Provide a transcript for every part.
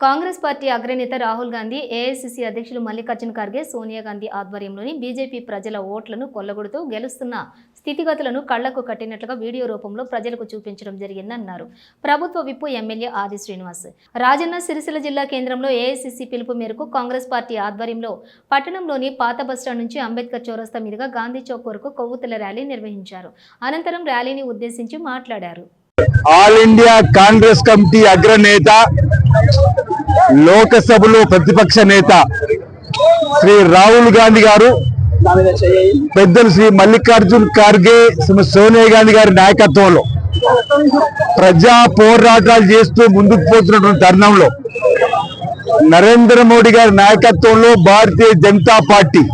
Congress party అగ్రనేత Rahul Gandhi, AICC అధ్యక్షులు మల్లికార్జున ఖర్గే, సోనియా గాంధీ ఆధ్వర్యంలోని బీజేపీ ప్రజల ఓట్లను కొల్లగొడుతూ గెలుస్తున్న స్థితిగతులను కళ్లకు కట్టినట్లుగా వీడియో రూపంలో ప్రజలకు చూపించడం జరిగిందన్నారు. ప్రభుత్వ విప్పు ఎమ్మెల్యే ఆది శ్రీనివాస్ రాజన్న సిరిసిల్ల జిల్లా కేంద్రంలో ఏఐసీసీ పిలుపు మేరకు కాంగ్రెస్ పార్టీ ఆధ్వర్యంలో పట్టణంలోని పాత బస్టాండ్ నుంచి అంబేద్కర్ చౌరస్తా మీదుగా గాంధీ చౌక్ వరకు కొవ్వొత్తుల ర్యాలీ నిర్వహించారు. అనంతరం ర్యాలీని ఉద్దేశించి మాట్లాడారు. ఆల్ ఇండియా కాంగ్రెస్ కమిటీ అగ్రనేత, లోకసభలో ప్రతిపక్ష నేత శ్రీ రాహుల్ గాంధీ గారు, పెద్దలు శ్రీ మల్లికార్జున్ ఖర్గే, సోనియా గాంధీ గారి నాయకత్వంలో ప్రజా పోరాటాలు చేస్తూ ముందుకు పోతున్నటువంటి తరుణంలో నరేంద్ర మోడీ గారి నాయకత్వంలో భారతీయ జనతా పార్టీ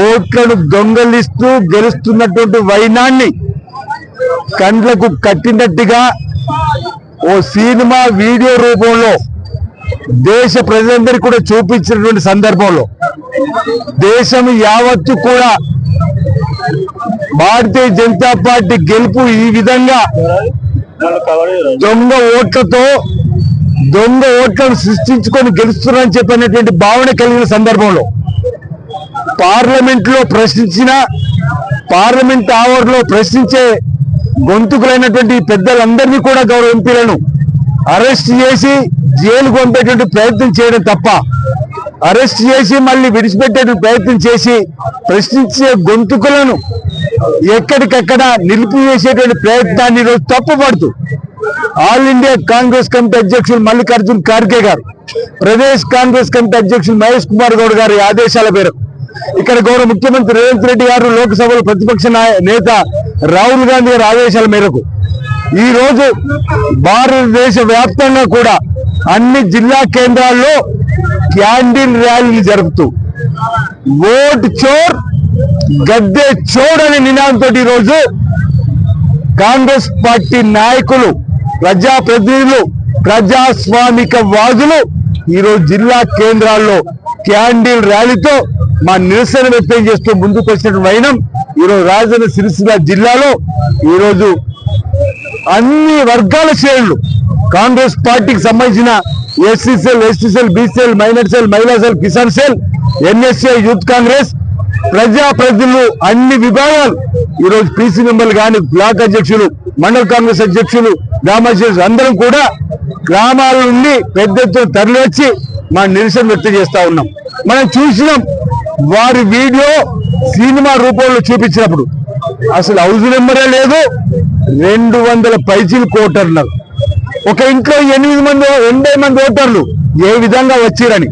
ఓట్లను దొంగలిస్తూ గెలుస్తున్నటువంటి వైనాన్ని కండ్లకు కట్టినట్టుగా ఓ సినిమా వీడియో రూపంలో దేశ ప్రజలందరికీ కూడా చూపించినటువంటి సందర్భంలో దేశం యావత్తు కూడా భారతీయ జనతా పార్టీ గెలుపు ఈ విధంగా దొంగ ఓట్లను సృష్టించుకొని గెలుస్తున్నారని చెప్పినటువంటి భావన కలిగిన సందర్భంలో పార్లమెంట్ ఆవర్లో ప్రశ్నించే గొంతుకులైనటువంటి పెద్దలందరినీ కూడా గౌరవ ఎంపీలను అరెస్ట్ చేసి జైలుకు పంపేటువంటి ప్రయత్నం చేయడం తప్ప, అరెస్ట్ చేసి మళ్ళీ విడిచిపెట్టేటువంటి ప్రయత్నం చేసి ప్రశ్నించే గొంతుకులను ఎక్కడికక్కడ నిలిపివేసేటువంటి ప్రయత్నాన్ని ఈరోజు తప్పుపడుతూ ఆల్ ఇండియా కాంగ్రెస్ కమిటీ అధ్యక్షులు మల్లికార్జున్ ఖర్గే గారు, ప్రదేశ్ కాంగ్రెస్ కమిటీ అధ్యక్షులు మహేష్ కుమార్ గౌడ్ గారి ఆదేశాల మేరకు ఇక్కడ గౌరవ ముఖ్యమంత్రి రేవంత్ రెడ్డి గారు, లోక్సభలో ప్రతిపక్ష నేత రాహుల్ గాంధీ గారి ఆదేశాల మేరకు ఈ రోజు భారతదేశ వ్యాప్తంగా కూడా అన్ని జిల్లా కేంద్రాల్లో క్యాండిల్ ర్యాలీలు జరుపుతూ ఓట్ చోర్ గద్దె చోర్ అనే నినాదంతో ఈరోజు కాంగ్రెస్ పార్టీ నాయకులు, ప్రజాప్రతినిధులు, ప్రజాస్వామిక వాదులు ఈరోజు జిల్లా కేంద్రాల్లో క్యాండిల్ ర్యాలీతో మా నిరసన వ్యక్తం చేస్తూ ముందుకు వచ్చినటువంటి వైనం ఈరోజు రాజన్న సిరిసిల్ల జిల్లాలో ఈరోజు అన్ని వర్గాల శ్రేణులు, కాంగ్రెస్ పార్టీకి సంబంధించిన SC cell, ST cell, BC cell, minor cell, మహిళా cell, Kisan cell, NSA, youth Congress, ప్రజాప్రతినిధులు, అన్ని విభాగాలు ఈరోజు పీసీ మెంబర్లు కానీ, బ్లాక్ అధ్యక్షులు, మండల కాంగ్రెస్ అధ్యక్షులు, గ్రామాధ్యక్షులు అందరం కూడా గ్రామాల నుండి పెద్ద ఎత్తున తరలివచ్చి మా నిరసన వ్యక్తం చేస్తా ఉన్నాం. మనం చూసినాం వారి వీడియో సినిమా రూపంలో చూపించినప్పుడు అసలు హౌస్ నెంబరే లేదు, 200 పైచీలకు ఓటర్లు, ఒక ఇంట్లో 8 మంది 80 మంది ఓటర్లు ఏ విధంగా వచ్చిరని